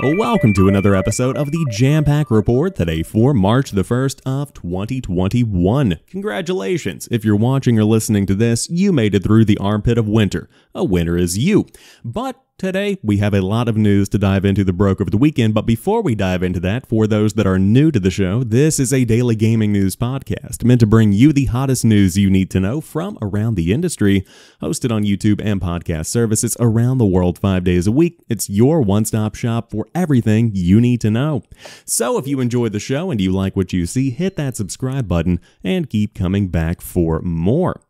Welcome to another episode of the Jampack Report, today for March the 1st of 2021. Congratulations! If you're watching or listening to this, you made it through the armpit of winter. A winner is you. But today, we have a lot of news to dive into that broke over the weekend, but before we dive into that, for those that are new to the show, this is a daily gaming news podcast meant to bring you the hottest news you need to know from around the industry, hosted on YouTube and podcast services around the world 5 days a week. It's your one-stop shop for everything you need to know. So if you enjoyed the show and you like what you see, hit that subscribe button and keep coming back for more.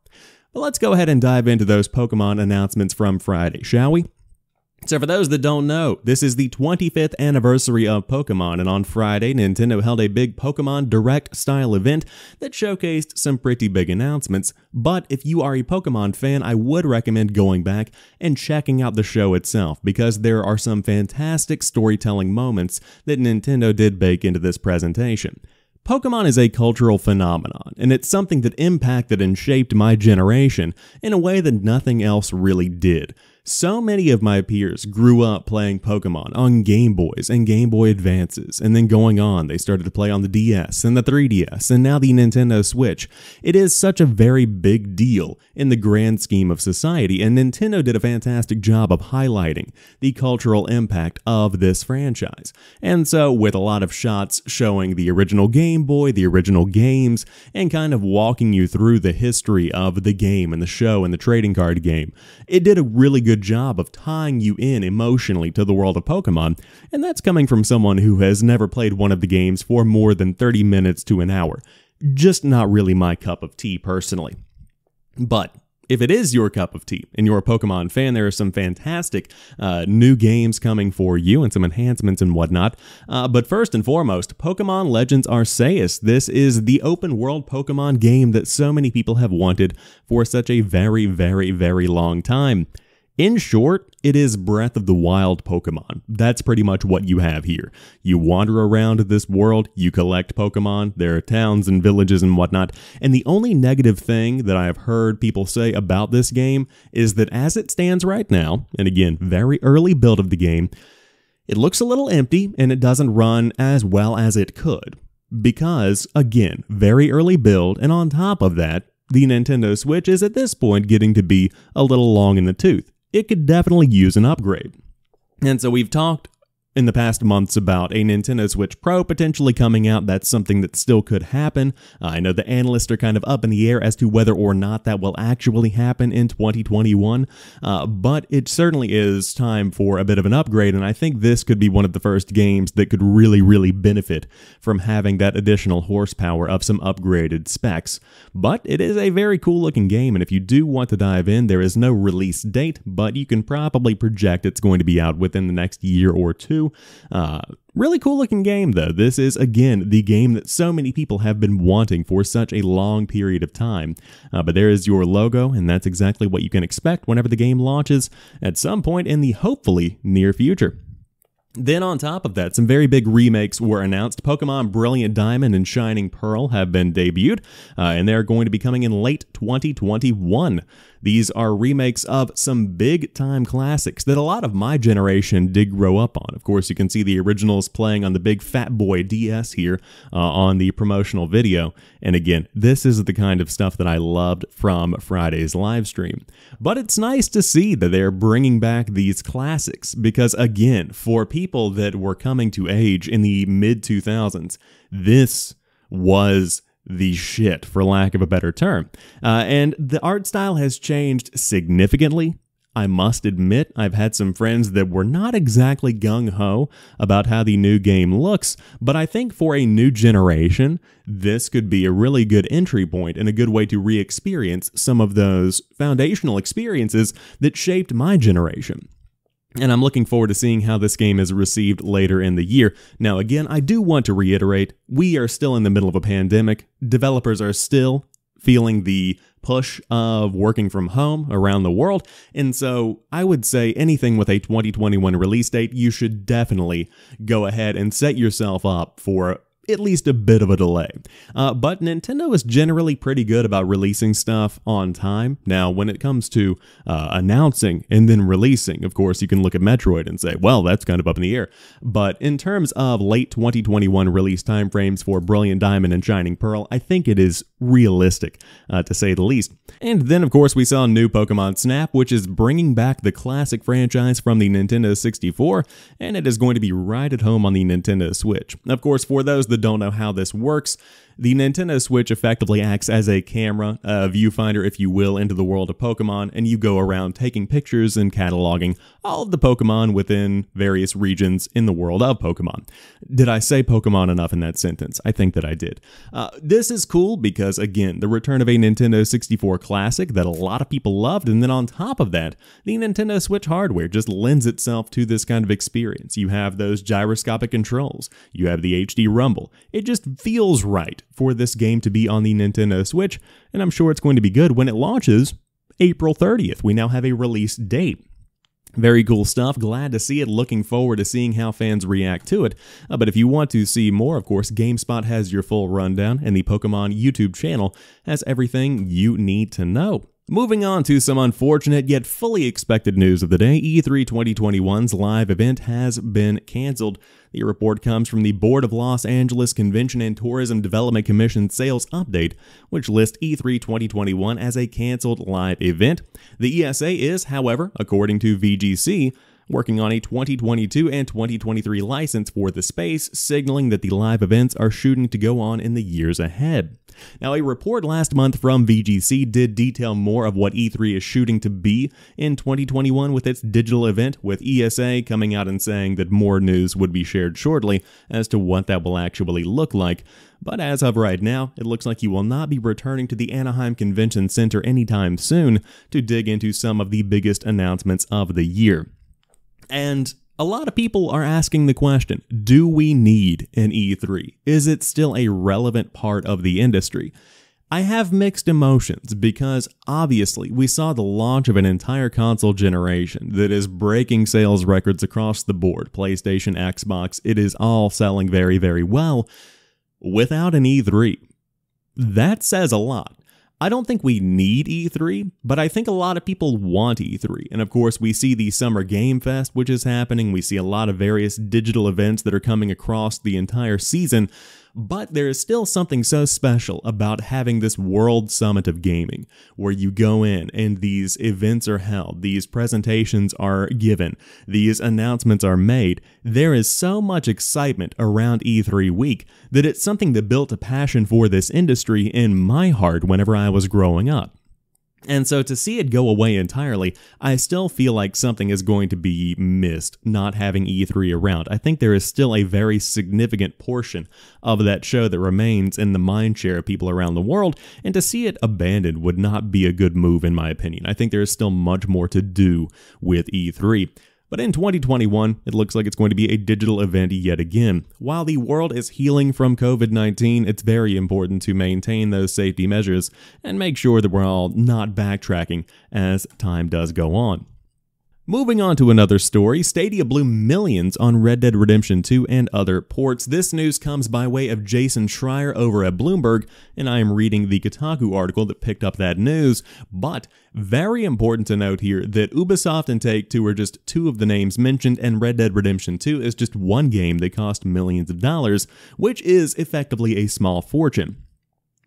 But let's go ahead and dive into those Pokemon announcements from Friday, shall we? So for those that don't know, this is the 25th anniversary of Pokemon, and on Friday, Nintendo held a big Pokemon Direct style event that showcased some pretty big announcements. But if you are a Pokemon fan, I would recommend going back and checking out the show itself, because there are some fantastic storytelling moments that Nintendo did bake into this presentation. Pokemon is a cultural phenomenon, and it's something that impacted and shaped my generation in a way that nothing else really did. So many of my peers grew up playing Pokemon on Game Boys and Game Boy Advances, and then going on, they started to play on the DS and the 3DS, and now the Nintendo Switch. It is such a very big deal in the grand scheme of society, and Nintendo did a fantastic job of highlighting the cultural impact of this franchise. And so, with a lot of shots showing the original Game Boy, the original games, and kind of walking you through the history of the game and the show and the trading card game, it did a really good job of tying you in emotionally to the world of Pokemon, and that's coming from someone who has never played one of the games for more than 30 minutes to an hour. Just not really my cup of tea personally. But if it is your cup of tea and you're a Pokemon fan, there are some fantastic new games coming for you and some enhancements and whatnot. But first and foremost, Pokemon Legends Arceus. This is the open world Pokemon game that so many people have wanted for such a very, very, very long time. In short, it is Breath of the Wild Pokemon. That's pretty much what you have here. You wander around this world, you collect Pokemon, there are towns and villages and whatnot, and the only negative thing that I have heard people say about this game is that as it stands right now, and again, very early build of the game, it looks a little empty and it doesn't run as well as it could. Because, again, very early build, and on top of that, the Nintendo Switch is at this point getting to be a little long in the tooth. It could definitely use an upgrade. And so we've talked in the past months about a Nintendo Switch Pro potentially coming out. That's something that still could happen. I know the analysts are kind of up in the air as to whether or not that will actually happen in 2021, but it certainly is time for a bit of an upgrade, and I think this could be one of the first games that could really, really benefit from having that additional horsepower of some upgraded specs. But it is a very cool looking game, and if you do want to dive in, there is no release date, but you can probably project it's going to be out within the next year or two. Really cool looking game though. This is again the game that so many people have been wanting for such a long period of time. But there is your logo, and that's exactly what you can expect whenever the game launches at some point in the hopefully near future. Then on top of that, some very big remakes were announced. Pokemon Brilliant Diamond and Shining Pearl have been debuted, and they're going to be coming in late 2021. These are remakes of some big-time classics that a lot of my generation did grow up on. Of course, you can see the originals playing on the big Fat Boy DS here on the promotional video. And again, this is the kind of stuff that I loved from Friday's live stream. But it's nice to see that they're bringing back these classics because, again, for people that were coming to age in the mid-2000s, this was the shit, for lack of a better term. And the art style has changed significantly. I must admit, I've had some friends that were not exactly gung-ho about how the new game looks, but I think for a new generation, this could be a really good entry point and a good way to re-experience some of those foundational experiences that shaped my generation. And I'm looking forward to seeing how this game is received later in the year. Now, again, I do want to reiterate, we are still in the middle of a pandemic. Developers are still feeling the push of working from home around the world. And so I would say anything with a 2021 release date, you should definitely go ahead and set yourself up for at least a bit of a delay. But Nintendo is generally pretty good about releasing stuff on time. Now, when it comes to announcing and then releasing, of course, you can look at Metroid and say, well, that's kind of up in the air. But in terms of late 2021 release timeframes for Brilliant Diamond and Shining Pearl, I think it is realistic, to say the least. And then, of course, we saw new Pokemon Snap, which is bringing back the classic franchise from the Nintendo 64, and it is going to be right at home on the Nintendo Switch. Of course, for those that don't know how this works, the Nintendo Switch effectively acts as a camera, a viewfinder, if you will, into the world of Pokemon, and you go around taking pictures and cataloging all of the Pokemon within various regions in the world of Pokemon. Did I say Pokemon enough in that sentence? I think that I did. This is cool because, again, the return of a Nintendo 64 classic that a lot of people loved, and then on top of that, the Nintendo Switch hardware just lends itself to this kind of experience. You have those gyroscopic controls, you have the HD rumble. It just feels right for this game to be on the Nintendo Switch, and I'm sure it's going to be good when it launches April 30th. We now have a release date. Very cool stuff. Glad to see it. Looking forward to seeing how fans react to it. But if you want to see more, of course, GameSpot has your full rundown, and the Pokemon YouTube channel has everything you need to know. Moving on to some unfortunate yet fully expected news of the day, E3 2021's live event has been canceled. The report comes from the Board of Los Angeles Convention and Tourism Development Commission sales update, which lists E3 2021 as a canceled live event. The ESA is, however, according to VGC, working on a 2022 and 2023 license for the space, signaling that the live events are shooting to go on in the years ahead. Now, a report last month from VGC did detail more of what E3 is shooting to be in 2021 with its digital event, with ESA coming out and saying that more news would be shared shortly as to what that will actually look like. But as of right now, it looks like you will not be returning to the Anaheim Convention Center anytime soon to dig into some of the biggest announcements of the year. And a lot of people are asking the question, do we need an E3? Is it still a relevant part of the industry? I have mixed emotions because obviously we saw the launch of an entire console generation that is breaking sales records across the board. PlayStation, Xbox, it is all selling very, very well without an E3. That says a lot. I don't think we need E3, but I think a lot of people want E3. And of course, we see the Summer Game Fest, which is happening. We see a lot of various digital events that are coming across the entire season. But there is still something so special about having this World Summit of Gaming, where you go in and these events are held, these presentations are given, these announcements are made. There is so much excitement around E3 week that it's something that built a passion for this industry in my heart whenever I was growing up. And so to see it go away entirely, I still feel like something is going to be missed not having E3 around. I think there is still a very significant portion of that show that remains in the mindshare of people around the world, and to see it abandoned would not be a good move in my opinion. I think there is still much more to do with E3. But in 2021, it looks like it's going to be a digital event yet again. While the world is healing from COVID-19, it's very important to maintain those safety measures and make sure that we're all not backtracking as time does go on. Moving on to another story, Stadia blew millions on Red Dead Redemption 2 and other ports. This news comes by way of Jason Schreier over at Bloomberg, and I am reading the Kotaku article that picked up that news. But very important to note here that Ubisoft and Take-Two are just two of the names mentioned, and Red Dead Redemption 2 is just one game that cost millions of dollars, which is effectively a small fortune.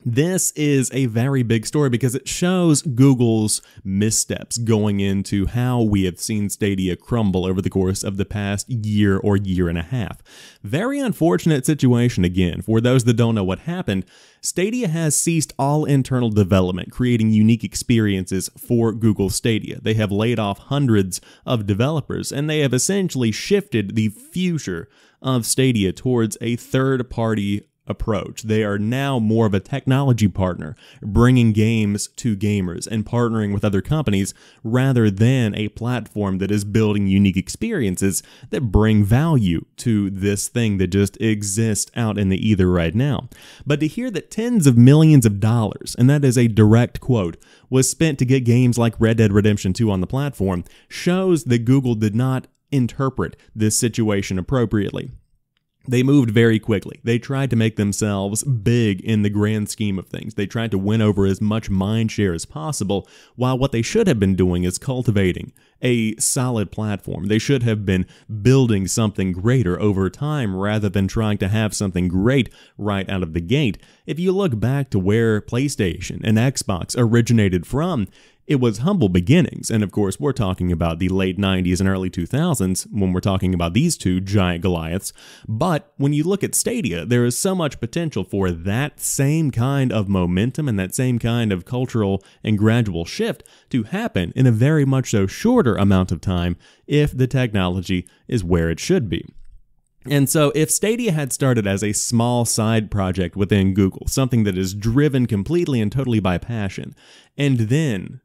This is a very big story because it shows Google's missteps going into how we have seen Stadia crumble over the course of the past year or year and a half. Very unfortunate situation again. For those that don't know what happened, Stadia has ceased all internal development, creating unique experiences for Google Stadia. They have laid off hundreds of developers, and they have essentially shifted the future of Stadia towards a third-party approach. They are now more of a technology partner, bringing games to gamers and partnering with other companies rather than a platform that is building unique experiences that bring value to this thing that just exists out in the ether right now. But to hear that tens of millions of dollars, and that is a direct quote, was spent to get games like Red Dead Redemption 2 on the platform shows that Google did not interpret this situation appropriately. They moved very quickly. They tried to make themselves big in the grand scheme of things. They tried to win over as much mind share as possible, while what they should have been doing is cultivating a solid platform. They should have been building something greater over time rather than trying to have something great right out of the gate. If you look back to where PlayStation and Xbox originated from, it was humble beginnings, and of course we're talking about the late 90s and early 2000s when we're talking about these two giant Goliaths. But when you look at Stadia, there is so much potential for that same kind of momentum and that same kind of cultural and gradual shift to happen in a very much so shorter amount of time if the technology is where it should be. And so if Stadia had started as a small side project within Google, something that is driven completely and totally by passion, and then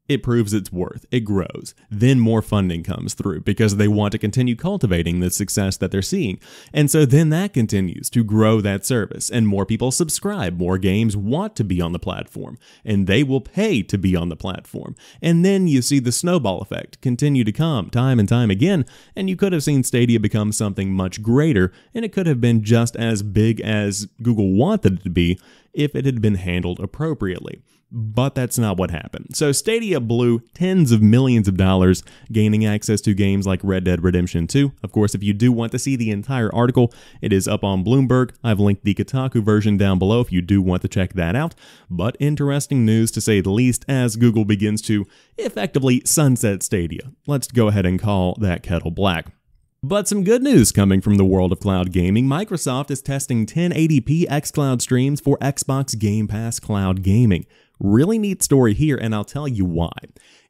it proves its worth, it grows, then more funding comes through because they want to continue cultivating the success that they're seeing. And so then that continues to grow that service, and more people subscribe, more games want to be on the platform, and they will pay to be on the platform. And then you see the snowball effect continue to come time and time again, and you could have seen Stadia become something much greater, and it could have been just as big as Google wanted it to be if it had been handled appropriately. But that's not what happened. So Stadia blew tens of millions of dollars gaining access to games like Red Dead Redemption 2. Of course, if you do want to see the entire article, it is up on Bloomberg. I've linked the Kotaku version down below if you do want to check that out. But interesting news to say the least as Google begins to effectively sunset Stadia. Let's go ahead and call that kettle black. But some good news coming from the world of cloud gaming. Microsoft is testing 1080p xCloud streams for Xbox Game Pass Cloud Gaming. Really neat story here, and I'll tell you why.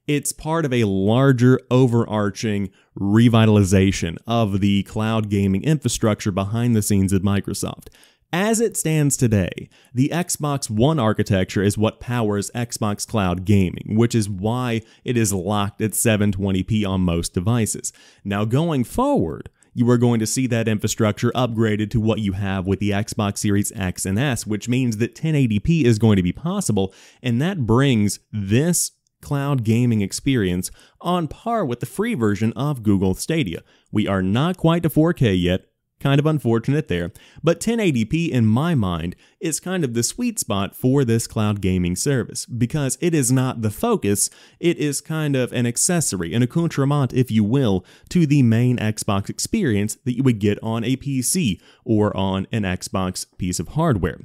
It's part of a larger overarching revitalization of the cloud gaming infrastructure behind the scenes at Microsoft. As it stands today, the Xbox One architecture is what powers Xbox Cloud Gaming, which is why it is locked at 720p on most devices. Now going forward, you are going to see that infrastructure upgraded to what you have with the Xbox Series X and S, which means that 1080p is going to be possible, and that brings this cloud gaming experience on par with the free version of Google Stadia. We are not quite to 4K yet. Kind of unfortunate there, but 1080p in my mind is kind of the sweet spot for this cloud gaming service because it is not the focus, it is kind of an accessory, an accoutrement if you will, to the main Xbox experience that you would get on a PC or on an Xbox piece of hardware.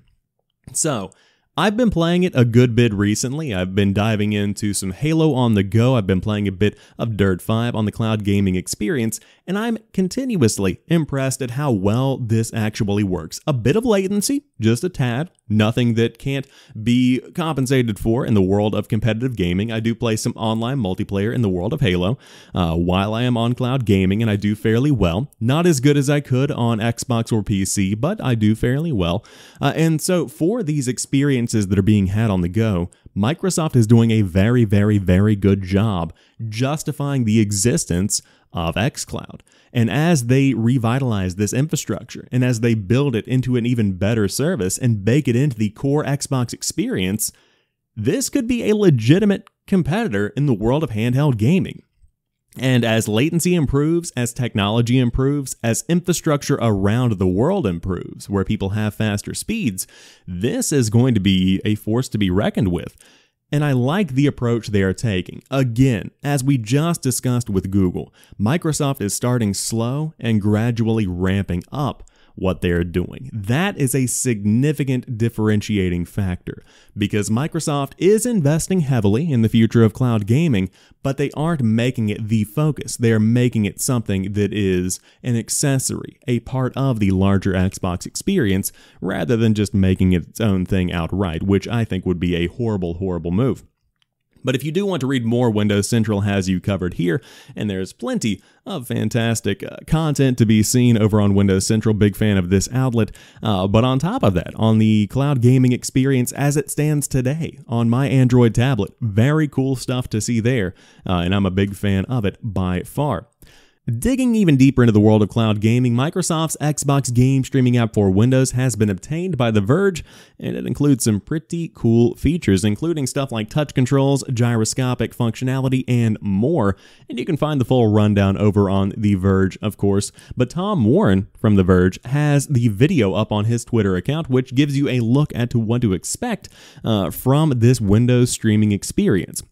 So, I've been playing it a good bit recently. I've been diving into some Halo on the go. I've been playing a bit of Dirt 5 on the cloud gaming experience, and I'm continuously impressed at how well this actually works. A bit of latency, just a tad, nothing that can't be compensated for in the world of competitive gaming. I do play some online multiplayer in the world of Halo while I am on cloud gaming, and I do fairly well. Not as good as I could on Xbox or PC, but I do fairly well. And so for these experiences that are being had on the go, Microsoft is doing a very, very, very good job justifying the existence of xCloud. And as they revitalize this infrastructure, and as they build it into an even better service and bake it into the core Xbox experience, this could be a legitimate competitor in the world of handheld gaming. And as latency improves, as technology improves, as infrastructure around the world improves, where people have faster speeds, this is going to be a force to be reckoned with. And I like the approach they are taking. Again, as we just discussed with Google, Microsoft is starting slow and gradually ramping up what they're doing. That is a significant differentiating factor because Microsoft is investing heavily in the future of cloud gaming, but they aren't making it the focus. They're making it something that is an accessory, a part of the larger Xbox experience, rather than just making it its own thing outright, which I think would be a horrible, horrible move. But if you do want to read more, Windows Central has you covered here, and there's plenty of fantastic content to be seen over on Windows Central. Big fan of this outlet. But on top of that, on the cloud gaming experience as it stands today on my Android tablet, very cool stuff to see there, and I'm a big fan of it by far. Digging even deeper into the world of cloud gaming, Microsoft's Xbox game streaming app for Windows has been obtained by The Verge, and it includes some pretty cool features, including stuff like touch controls, gyroscopic functionality, and more. And you can find the full rundown over on The Verge, of course. But Tom Warren from The Verge has the video up on his Twitter account, which gives you a look at what to expect from this Windows streaming experience.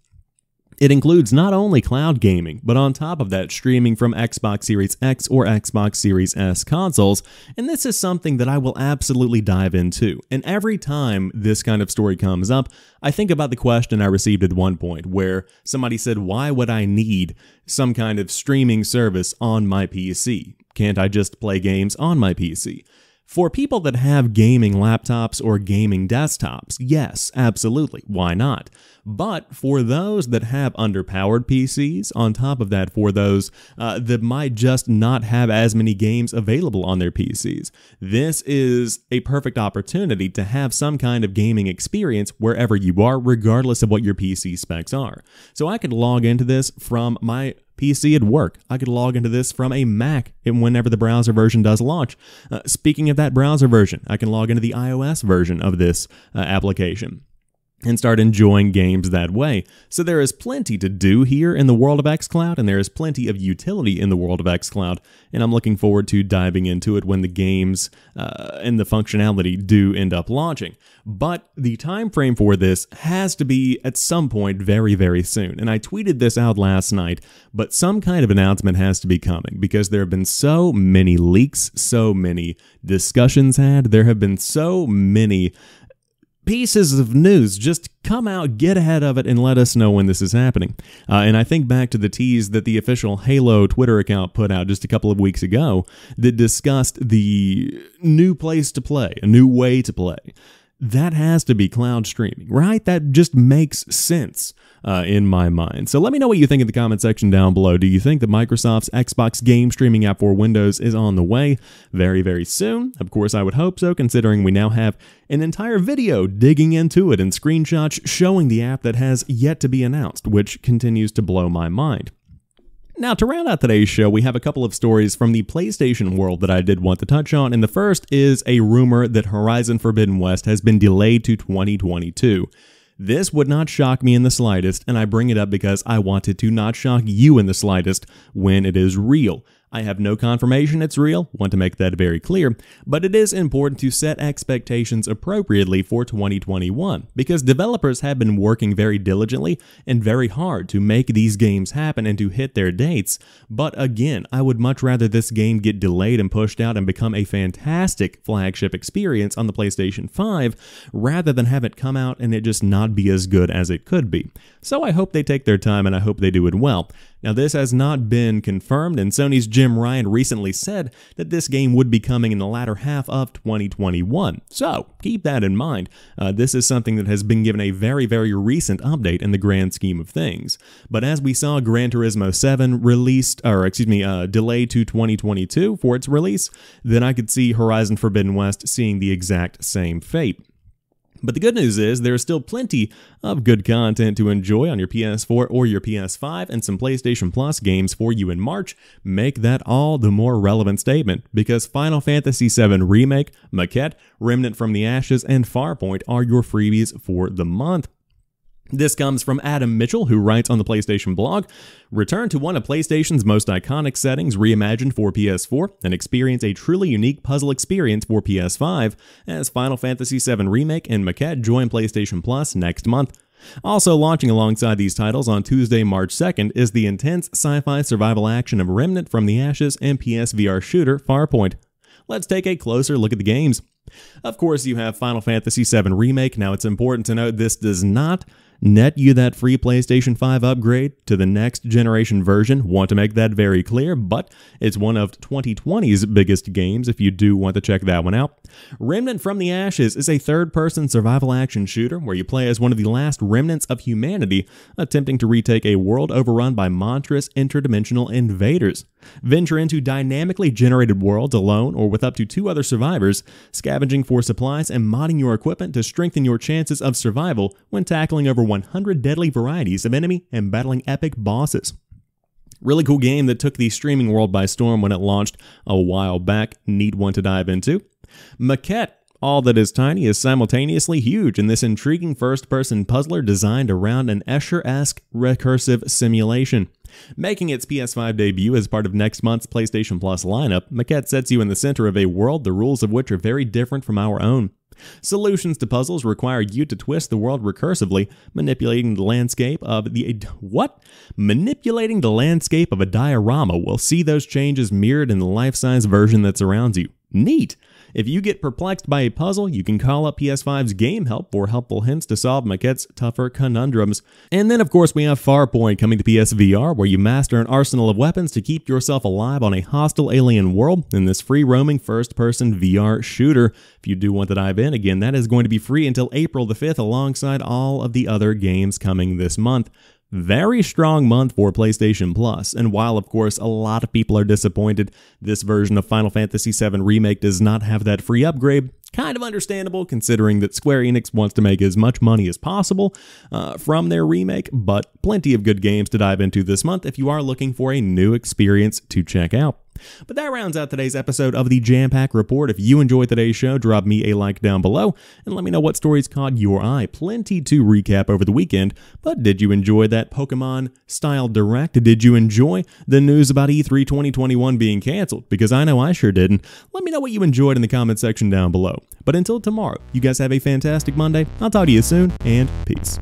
It includes not only cloud gaming, but on top of that, streaming from Xbox Series X or Xbox Series S consoles, and this is something that I will absolutely dive into. And every time this kind of story comes up, I think about the question I received at one point, where somebody said, why would I need some kind of streaming service on my PC? Can't I just play games on my PC? For people that have gaming laptops or gaming desktops, yes, absolutely, why not? But for those that have underpowered PCs, on top of that, for those that might just not have as many games available on their PCs, this is a perfect opportunity to have some kind of gaming experience wherever you are, regardless of what your PC specs are. So I could log into this from my PC at work. I could log into this from a Mac whenever the browser version does launch. Speaking of that browser version, I can log into the iOS version of this application and start enjoying games that way. So there is plenty to do here in the world of xCloud, and there is plenty of utility in the world of xCloud, and I'm looking forward to diving into it when the games and the functionality do end up launching. But the time frame for this has to be at some point very, very soon, and I tweeted this out last night, but some kind of announcement has to be coming, because there have been so many leaks, so many discussions had, there have been so many pieces of news. Just come out, get ahead of it, and let us know when this is happening. And I think back to the tease that the official Halo Twitter account put out just a couple of weeks ago that discussed the new place to play, a new way to play. That has to be cloud streaming, right? That just makes sense in my mind. So let me know what you think in the comment section down below. Do you think that Microsoft's Xbox game streaming app for Windows is on the way very, very soon? Of course, I would hope so, considering we now have an entire video digging into it and screenshots showing the app that has yet to be announced, which continues to blow my mind. Now, to round out today's show, we have a couple of stories from the PlayStation world that I did want to touch on, and the first is a rumor that Horizon Forbidden West has been delayed to 2022. This would not shock me in the slightest, and I bring it up because I wanted to not shock you in the slightest when it is real. I have no confirmation it's real, want to make that very clear, but it is important to set expectations appropriately for 2021, because developers have been working very diligently and very hard to make these games happen and to hit their dates. But again, I would much rather this game get delayed and pushed out and become a fantastic flagship experience on the PlayStation 5, rather than have it come out and it just not be as good as it could be. So I hope they take their time, and I hope they do it well. Now, this has not been confirmed, and Sony's Jim Ryan recently said that this game would be coming in the latter half of 2021. So keep that in mind. This is something that has been given a very, very recent update in the grand scheme of things. But as we saw Gran Turismo 7 delayed to 2022 for its release, then I could see Horizon Forbidden West seeing the exact same fate. But the good news is there is still plenty of good content to enjoy on your PS4 or your PS5, and some PlayStation Plus games for you in March make that all the more relevant statement, because Final Fantasy VII Remake, Maquette, Remnant from the Ashes, and Farpoint are your freebies for the month. This comes from Adam Mitchell, who writes on the PlayStation blog, "Return to one of PlayStation's most iconic settings reimagined for PS4 and experience a truly unique puzzle experience for PS5 as Final Fantasy VII Remake and Maquette join PlayStation Plus next month." Also launching alongside these titles on Tuesday, March 2nd is the intense sci-fi survival action of Remnant from the Ashes and PSVR shooter Farpoint. Let's take a closer look at the games. Of course, you have Final Fantasy VII Remake. Now, it's important to note this does not net you that free PlayStation 5 upgrade to the next generation version. Want to make that very clear, but it's one of 2020's biggest games if you do want to check that one out. Remnant from the Ashes is a third-person survival action shooter where you play as one of the last remnants of humanity attempting to retake a world overrun by monstrous interdimensional invaders. Venture into dynamically generated worlds alone or with up to 2 other survivors, scavenging for supplies and modding your equipment to strengthen your chances of survival when tackling over 100 deadly varieties of enemy and battling epic bosses. Really cool game that took the streaming world by storm when it launched a while back. Neat one to dive into. Maquette. All that is tiny is simultaneously huge in this intriguing first-person puzzler designed around an Escher-esque recursive simulation. Making its PS5 debut as part of next month's PlayStation Plus lineup, Maquette sets you in the center of a world the rules of which are very different from our own. Solutions to puzzles require you to twist the world recursively, manipulating the landscape of Manipulating the landscape of a diorama will see those changes mirrored in the life-size version that surrounds you. Neat! If you get perplexed by a puzzle, you can call up PS5's Game Help for helpful hints to solve Maquette's tougher conundrums. And then, of course, we have Farpoint coming to PSVR, where you master an arsenal of weapons to keep yourself alive on a hostile alien world in this free-roaming first-person VR shooter. If you do want to dive in, again, that is going to be free until April the 5th, alongside all of the other games coming this month. Very strong month for PlayStation Plus, and while of course a lot of people are disappointed this version of Final Fantasy VII Remake does not have that free upgrade, kind of understandable considering that Square Enix wants to make as much money as possible from their remake, but plenty of good games to dive into this month if you are looking for a new experience to check out. But that rounds out today's episode of the Jampack Report. If you enjoyed today's show, drop me a like down below and let me know what stories caught your eye. Plenty to recap over the weekend, but did you enjoy that Pokemon-style Direct? Did you enjoy the news about E3 2021 being canceled? Because I know I sure didn't. Let me know what you enjoyed in the comment section down below. But until tomorrow, you guys have a fantastic Monday. I'll talk to you soon, and peace.